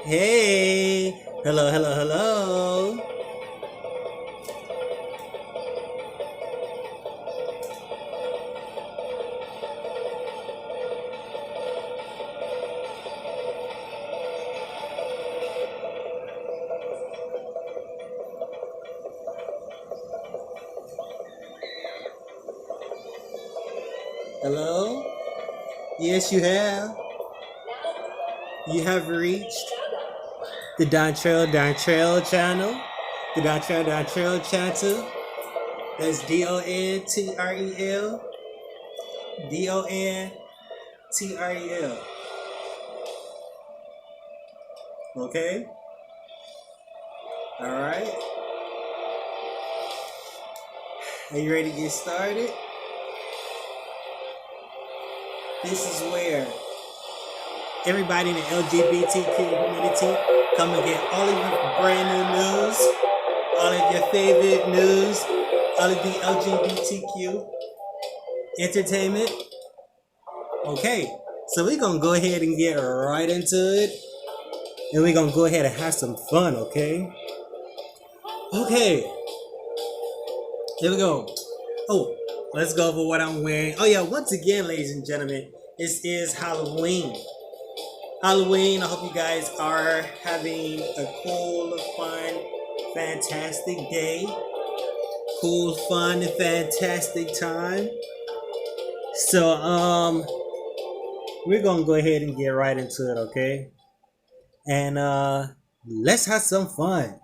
Hey, hello, hello, hello. Hello? Yes, you have. You have reached the Don Trail channel. The Don Trail channel. That's Dontrel. Dontrel. Okay? Alright. Are you ready to get started? This is where everybody in the LGBTQ community come and get all of your brand new news, all of your favorite news, all of the LGBTQ entertainment. Okay, so we're gonna go ahead and get right into it, and we're gonna go ahead and have some fun. Okay. Okay. Here we go. Oh, let's go over what I'm wearing. Oh yeah, once again, ladies and gentlemen, this is Halloween. Halloween, I hope you guys are having a cool, fun, fantastic day. Cool, fun, and fantastic time. So, we're gonna go ahead and get right into it, okay? And let's have some fun.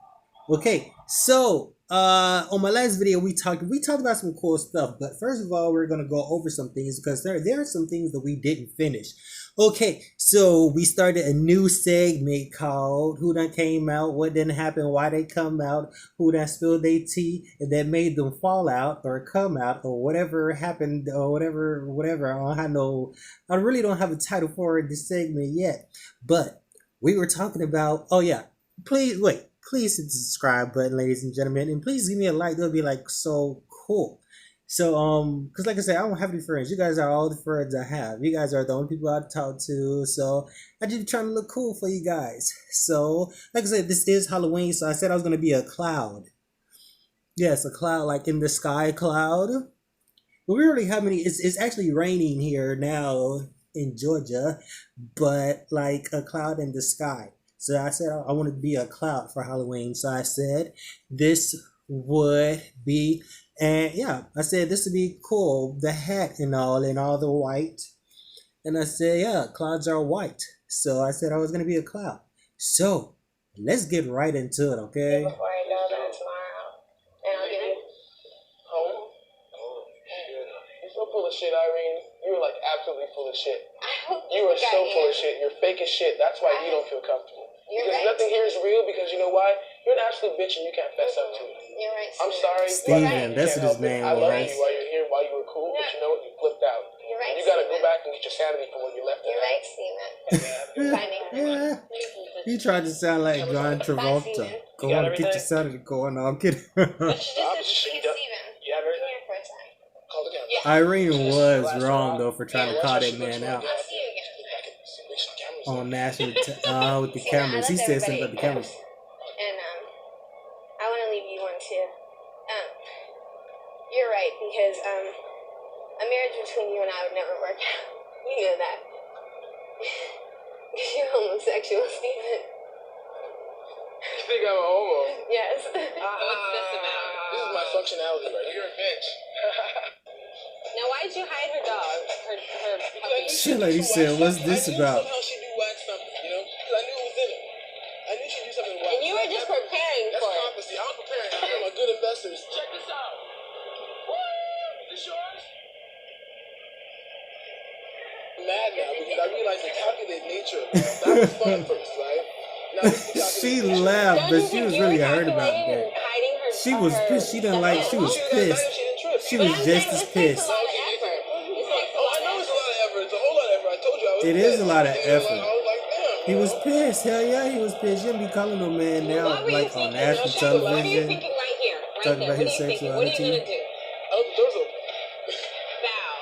Okay, so on my last video we talked about some cool stuff, but first of all we're gonna go over some things because there are some things that we didn't finish. Okay, so we started a new segment called Who Done Came Out, What Didn't Happen, Why They Come Out, Who Done Spilled Their Tea, and that made them fall out or come out or whatever happened or whatever. I really don't have a title for this segment yet, but we were talking about, oh yeah, please hit the subscribe button, ladies and gentlemen, and please give me a like. That'll be like so cool. So because like I said, I don't have any friends. You guys are all the friends I have. You guys are the only people I talk to. So I just trying to look cool for you guys. So like I said, this is Halloween, so I said I was gonna be a cloud. Yes, a cloud, like in the sky cloud. But we really have many. It's actually raining here now in Georgia, but like a cloud in the sky. So I said I wanted to be a cloud for Halloween. So I said this would be, and yeah, I said this would be cool. The hat and all the white. And I said, yeah, clouds are white. So I said I was gonna be a cloud. So let's get right into it, okay? Before I go then tomorrow, and I'll give you home. Oh shit! You're so full of shit, Irene. You were like absolutely full of shit. You are so full of shit. You're fake as shit. That's why you don't feel comfortable. You're because right. nothing here is real. Because you know why? You're an absolute bitch and you can't fess up to it. You're right. I'm sorry. Steven, that's what his name I love was. you while you're here, while you were cool, but you know what? You flipped out. You're right. You gotta go back and get your sanity from when you left. You're right, Steven. He tried to sound like John Travolta. Go on, get your sanity going on. Get Steven. You have everything? Here for a time. Call the camera. Yeah. Irene was wrong though for trying to call that man out I'll see you again. on national with the cameras. He said something about the cameras. And I want to leave you one too. You're right, because a marriage between you and I would never work out. You know that. Because you're homosexual, Steven. You think I'm a homo? Yes. This is my functionality right here. You're a bitch. Now, why did you hide her dog? Her puppy? Shit, like he said, what's this about? Somehow she do wax something, you know? Because I knew it was in it. I knew she'd do something wax. And you were just preparing That's for it. prophecy. I'm preparing. I'm a good investors. Check this out. Woo! Is this yours? I'm mad now because I realized the calculated nature of that. That was fun first, right? Now this is the She calculated nature. laughed, but she was really hurt about that. Hiding her, She was pissed. She didn't like. She was pissed. She was just as pissed. Oh, I know it's a lot of effort. It's a whole lot of effort. I told you I was It pissed. is a lot of I was effort. like, damn. He was pissed. Hell yeah, he was pissed. You shouldn't be calling no man now What were you like on thinking? national What are you television. thinking right here? Right Talking there. about What are his you thinking? What are you sexuality. going to do? Oh, the door's open. Bow.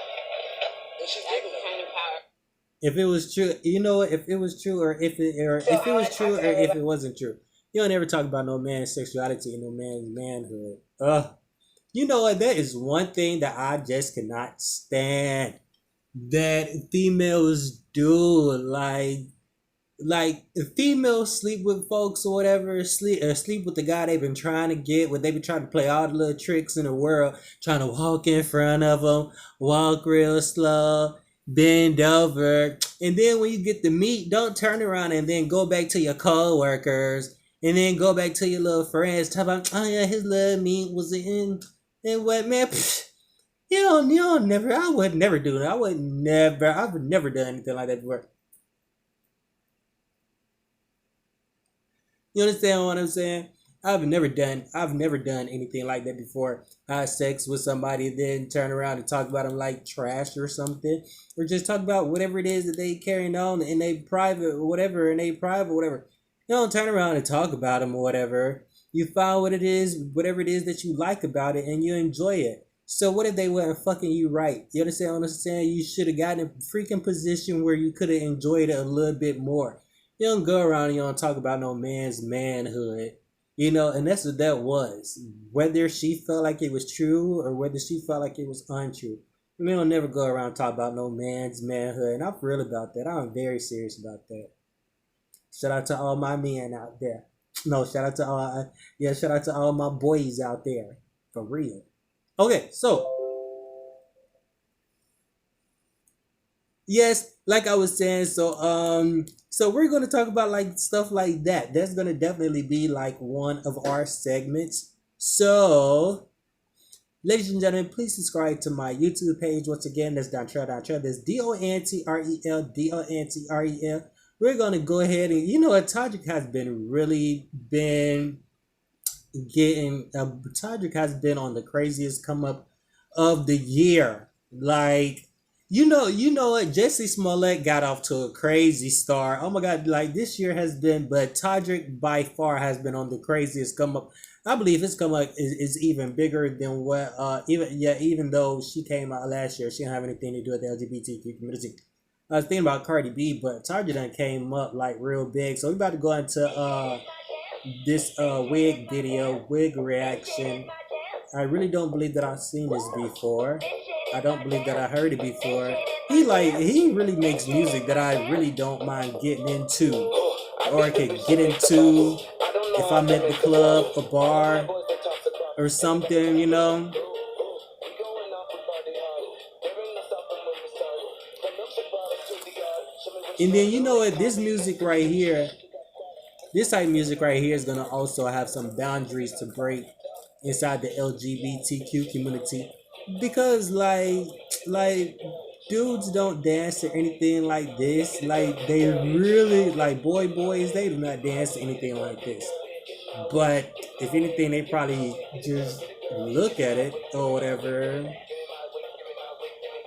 And she's That's giggling. kind of power. if it was true, you know, if it was true, if it was true, or if it wasn't true. You don't ever talk about no man's sexuality and no man's manhood. You know what? That is one thing that I just cannot stand that females do. Like if females sleep with folks or whatever, sleep with the guy they've been trying to get, where they been trying to play all the little tricks in the world, trying to walk in front of them, walk real slow, bend over, and then when you get the meat, don't turn around and then go back to your co-workers and then go back to your little friends, talk about, oh yeah, his little meat was in, and what, man. Pfft, you don't never. I would never do that. I've never done anything like that before. You understand what I'm saying? I've never done anything like that before. I had sex with somebody, then turn around and talk about them like trash or something, or just talk about whatever it is that they carrying on in a private or whatever, You don't turn around and talk about them or whatever. You find whatever it is that you like about it, and you enjoy it. So what if they weren't fucking you right? You understand what I'm saying? You should have gotten a freaking position where you could have enjoyed it a little bit more. You don't go around and you don't talk about no man's manhood. You know, and that's what that was. Whether she felt like it was true or whether she felt like it was untrue. We don't never go around and talk about no man's manhood. And I'm real about that. I'm very serious about that. Shout out to all my men out there. No, shout out to all my boys out there. For real. Okay, so yes, like I was saying, so we're gonna talk about like stuff like that. That's gonna definitely be like one of our segments. So, ladies and gentlemen, please subscribe to my YouTube page. Once again, that's Dontrell. That's Dontrell. We're gonna go ahead and Todrick has been on the craziest come up of the year. Like, you know what? Jesse Smollett got off to a crazy start. Oh my God! Like this year has been, but Todrick by far has been on the craziest come up. I believe his come up is even bigger than what even though she came out last year, she didn't have anything to do with the LGBTQ community. I was thinking about Cardi B, but Todrick done came up like real big. So we about to go into this wig reaction. I really don't believe that I've seen this before. I don't believe that I heard it before. He really makes music that I really don't mind getting into, or I could get into if I'm at the club, a bar, or something, And then what? This type of music right here is gonna also have some boundaries to break inside the LGBTQ community, because like dudes don't dance to anything like this. Like they really like boys, they do not dance to anything like this. But if anything, they probably just look at it or whatever,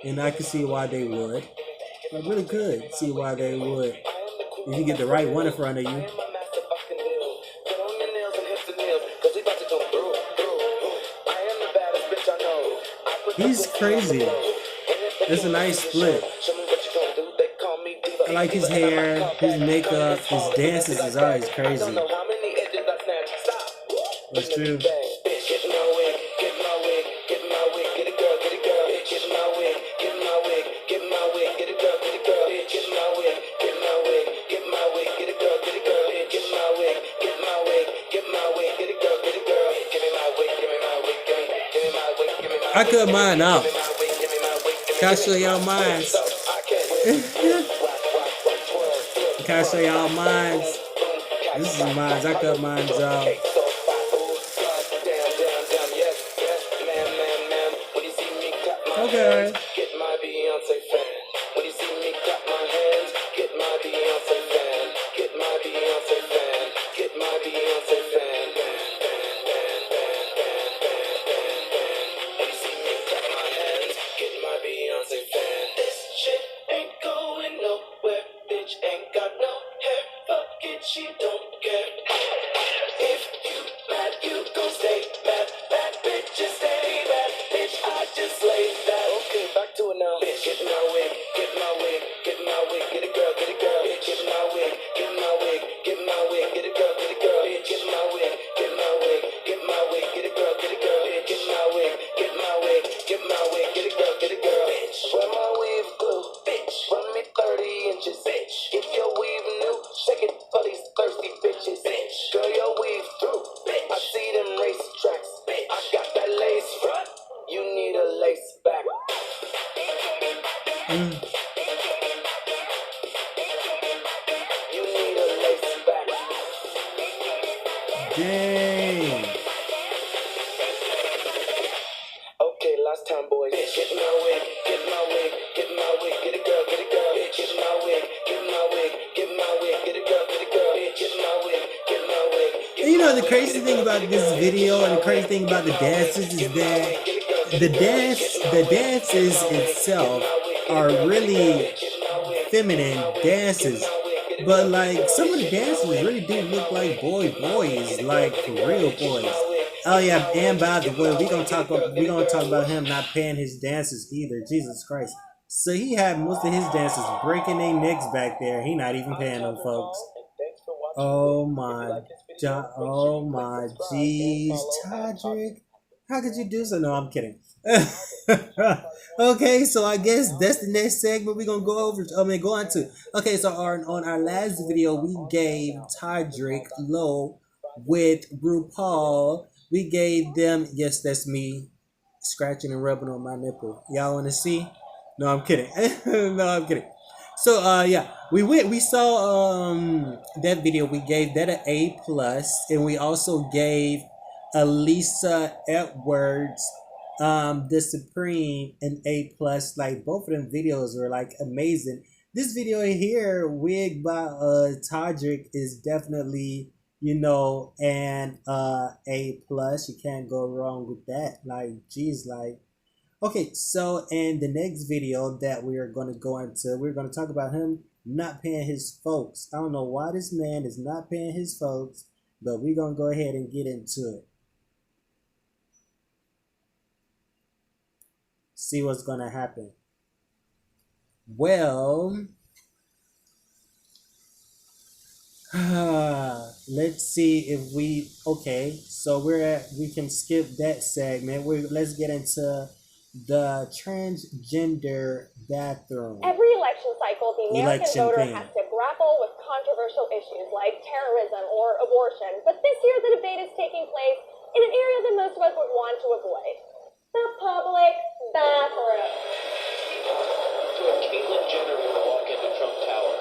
and I can see why they would. I really could see why they would. If you get the right one in front of you. He's crazy. It's a nice split. I like his hair, his makeup, his dances is always crazy. That's true. I cut mine off. Can I show y'all mine? Can I show y'all mine? This is mine. I cut mine off. Okay. Get my Beyonce fan. When you see me clap my hands, get my Beyonce fan. Get my Beyonce fan. Get my Beyonce fan. When you see me clap my hands, get my Beyonce fan. This shit ain't going nowhere. Bitch ain't got no hair. Fuck it, she don't care. If you mad, you gon' stay mad. Bad bitches stay mad. Bitch, I just laid that. Okay, back to it now. Bitch, get my wig, get my wig, get my wig. Dang. Okay, last time, boys. Get my wig, get my wig, get my wig, get a girl, get a girl. Get my wig, get my wig, get my wig, get a girl, get a girl. Get my wig, get my wig. And you know the crazy thing about this video and the crazy thing about the dances is that the dances itself are really feminine dances. But like some of the dances really do look like boys, like for real boys. Oh yeah, and by the way, we gonna talk about him not paying his dances either. Jesus Christ. So he had most of his dancers breaking their necks back there. He not even paying them folks. Oh my oh my jeez, Todrick. How could you do so? No, I'm kidding. Okay, so I guess that's the next segment we're gonna go over. Go on to. Okay, so on our last video we gave Todrick low with RuPaul. We gave them, yes, that's me scratching and rubbing on my nipple. Y'all wanna see? No, I'm kidding. No, I'm kidding. So yeah, we saw that video. We gave that an A+, and we also gave Elisa Edwards the Supreme an A+. Like both of them videos were like amazing. This video here, wig by Todrick, is definitely, you know, an A+. You can't go wrong with that. Like geez, like okay, so in the next video that we are going to go into, we're going to talk about him not paying his folks. I don't know why this man is not paying his folks, but we're going to go ahead and get into it. See what's going to happen. Well, let's see if we, okay, so we can skip that segment. Let's get into the transgender bathroom. Every election cycle, the American voter has to grapple with controversial issues like terrorism or abortion. But this year, the debate is taking place in an area that most of us would want to avoid: the public bathroom. So if Caitlyn Jenner were to walk into Trump Tower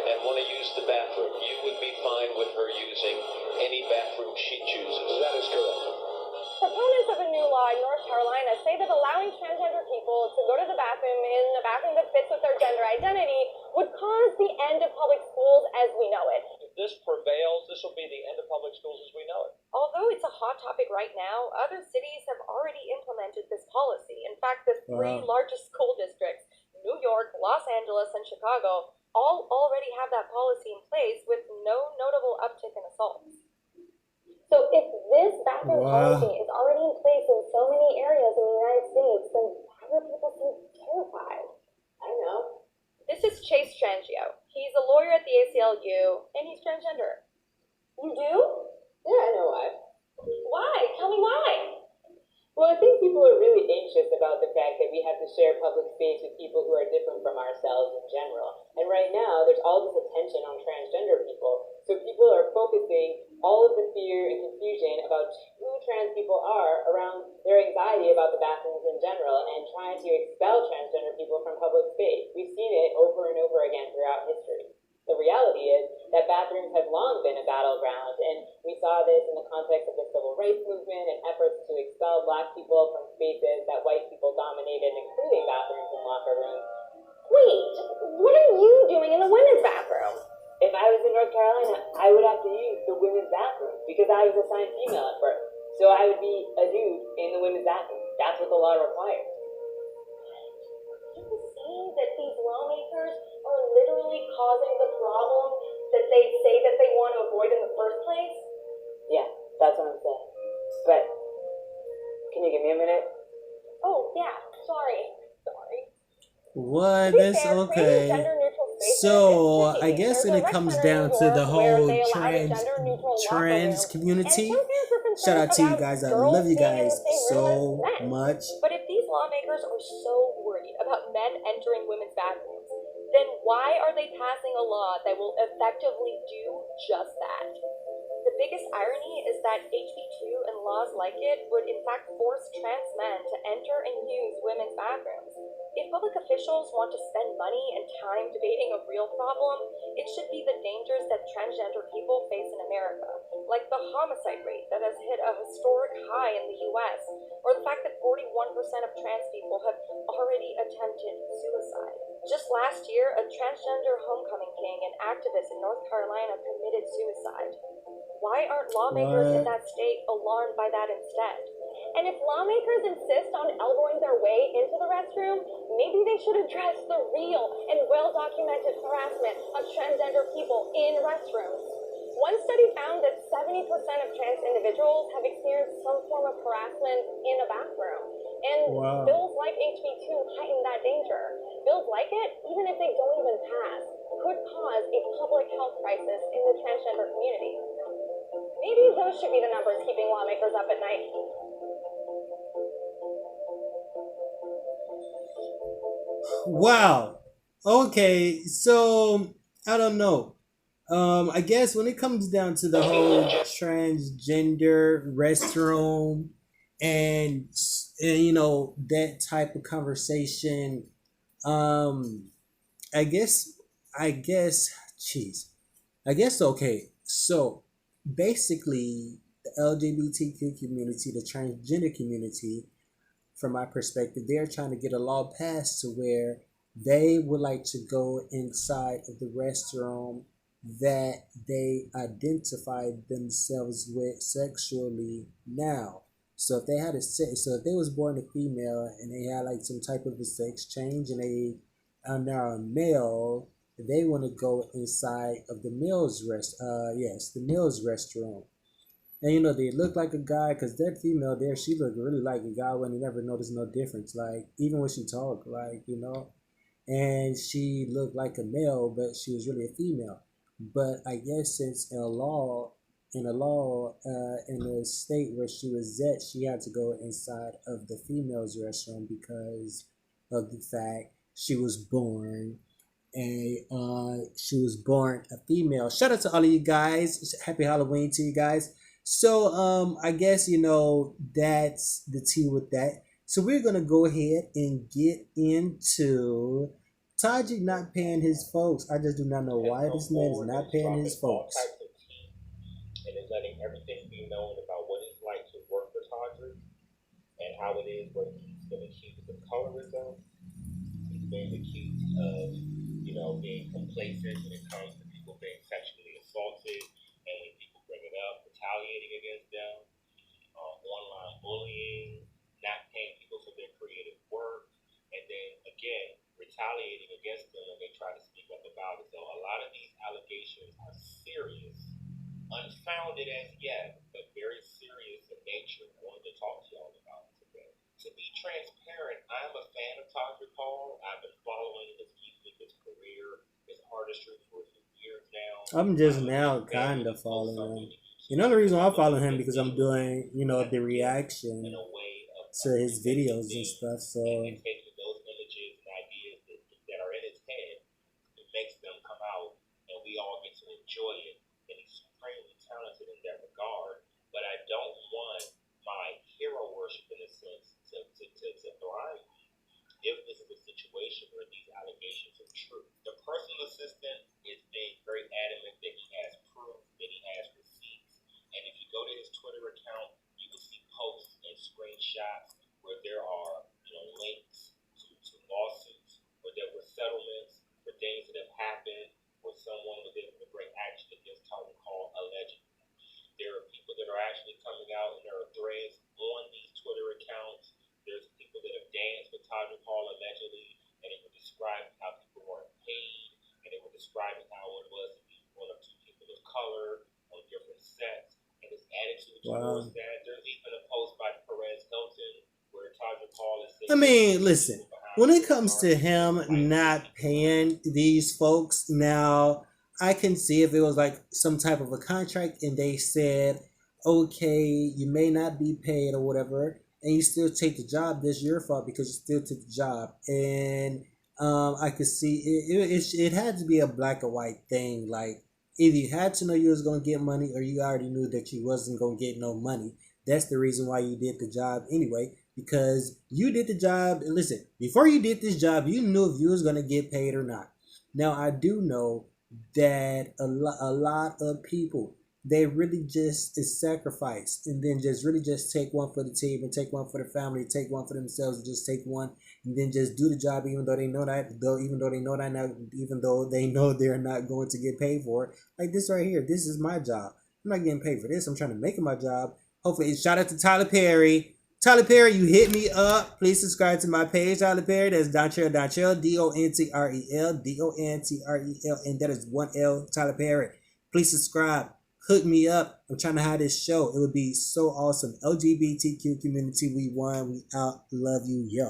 and want to use the bathroom, you would be fine with her using any bathroom she chooses. That is correct. Proponents of a new law in North Carolina say that allowing transgender people to go to the bathroom in a bathroom that fits with their gender identity would cause the end of public schools as we know it. If this prevails, this will be the end of public schools as we know it. Although it's a hot topic right now, other cities have already implemented this policy. In fact, the three largest school districts, New York, Los Angeles, and Chicago, all already have that policy in place with no notable uptick in assaults. So if this bathroom policy is already in place in so many areas in the United States, then why do people seem terrified? I know. This is Chase Trangio. He's a lawyer at the ACLU, and he's transgender. You do? Yeah, I know why. Why? Tell me why. Well, I think people are really anxious about the fact that we have to share public space with people who are different from ourselves in general. And right now, there's all this attention on transgender people. So people are focusing all of the fear and confusion about who trans people are around their anxiety about the bathrooms in general and trying to expel transgender people from public space. We've seen it over and over again throughout history. The reality is that bathrooms have long been a battleground, and we saw this in the context of the civil rights movement and efforts to expel Black people from spaces that white people dominated, including bathrooms and locker rooms. Wait, what are you doing in the women's bathroom? If I was in North Carolina, I would have to use the women's bathroom because I was assigned female at birth. So I would be a dude in the women's bathroom. That's what the law requires. You see that these lawmakers are literally causing the problem that they say that they want to avoid in the first place? Yeah, that's what I'm saying. But, can you give me a minute? Oh, yeah, sorry. What? That's okay. So I guess when it comes down to the whole trans community, shout out to you guys. I love you guys so much. But if these lawmakers are so worried about men entering women's bathrooms, then why are they passing a law that will effectively do just that? The biggest irony is that HB2 and laws like it would in fact force trans men to enter and use women's bathrooms. If public officials want to spend money and time debating a real problem, it should be the dangers that transgender people face in America, like the homicide rate that has hit a historic high in the US, or the fact that 41% of trans people have already attempted suicide. Just last year, a transgender homecoming king and activist in North Carolina committed suicide. Why aren't lawmakers in What? that state alarmed by that instead? And if lawmakers insist on elbowing their way into the restroom, maybe they should address the real and well-documented harassment of transgender people in restrooms. One study found that 70% of trans individuals have experienced some form of harassment in a bathroom. And Wow. bills like HB2 heighten that danger. Bills like it, even if they don't even pass, could cause a public health crisis in the transgender community. Maybe those should be the numbers keeping lawmakers up at night. Wow. Okay, so I don't know. I guess when it comes down to the whole transgender restroom and that type of conversation, um, I guess jeez, I guess okay. So basically, the LGBTQ community, the transgender community, from my perspective, they're trying to get a law passed to where they would like to go inside of the restroom that they identify themselves with sexually now. So if they had a sex, so if they was born a female and they had like some type of a sex change and they are now a male, they want to go inside of the the male's restroom. And they look like a guy because that female there, she looked really like a guy when you never noticed no difference. Like even when she talked, and she looked like a male, but she was really a female. But I guess since in the state where she was at, she had to go inside of the female's restroom because of the fact she was born a female. Shout out to all of you guys. Happy Halloween to you guys. So I guess that's the tea with that. So we're gonna go ahead and get into Todrick not paying his folks. I just do not know why this man is not paying his folks. And is letting everything be known about what it's like to work for Todrick and how it is when he's been accused of colorism. He's been accused of, being complacent when it comes to people being sexually assaulted, and when people bring it up, retaliating against them, online bullying, not paying people for their creative work, and then again retaliating against them when they try to speak up about it. So a lot of these allegations are serious, unfounded as yet, but very serious in nature. I wanted to talk to y'all about it today. To be transparent, I'm a fan of Todrick Hall. I've been following his music, his career, his artistry for a few years now. I'm just now kind of following him. The only reason I follow him because I'm doing, the reaction to his videos and stuff. So and taking those images and ideas that are in his head, it makes them come out, and we all get to enjoy it. And he's supremely talented in that regard. But I don't want my hero worship, in a sense, to blind me if this is a situation where these allegations are true. The personal assistant is being very adamant that he has proof, that he has receipts. And if you go to his Twitter account, you will see posts and screenshots where there are, links to lawsuits, where there were settlements for things that have happened, where someone was able to bring action against Todrick Hall allegedly. There are people that are actually coming out, and there are threads on these Twitter accounts. There's people that have danced with Todrick Hall allegedly, and they were describing how people weren't paid, and they were describing how it was to be one of two people of color on different sets, and his attitude towards that. There's even a post by Perez Hilton where Todrick Hall is saying, I mean, listen, when it comes to him not paying these folks, now I can see if it was like some type of a contract and they said, okay, you may not be paid or whatever, and you still take the job, that's your fault because you still took the job. And I could see it had to be a black or white thing. Like either you had to know you was gonna get money or you already knew that you wasn't gonna get no money. That's the reason why you did the job anyway. because you did the job. And listen, before you did this job, you knew if you was gonna get paid or not. Now I do know that a lot of people, they really just is sacrifice and then just really just take one for the team and take one for the family, take one for themselves and just take one and then just do the job even though they know that though even though they know that not even though they know they're not going to get paid for it. Like this right here, this is my job. I'm not getting paid for this. I'm trying to make it my job. Hopefully, shout out to Tyler Perry. Tyler Perry, you hit me up. Please subscribe to my page, Tyler Perry. That's Dontrell, Dontrell, Dontrel, Dontrel, and that is 1L, Tyler Perry. Please subscribe. Hook me up. I'm trying to have this show. It would be so awesome. LGBTQ community, we won. We out. Love you, yo.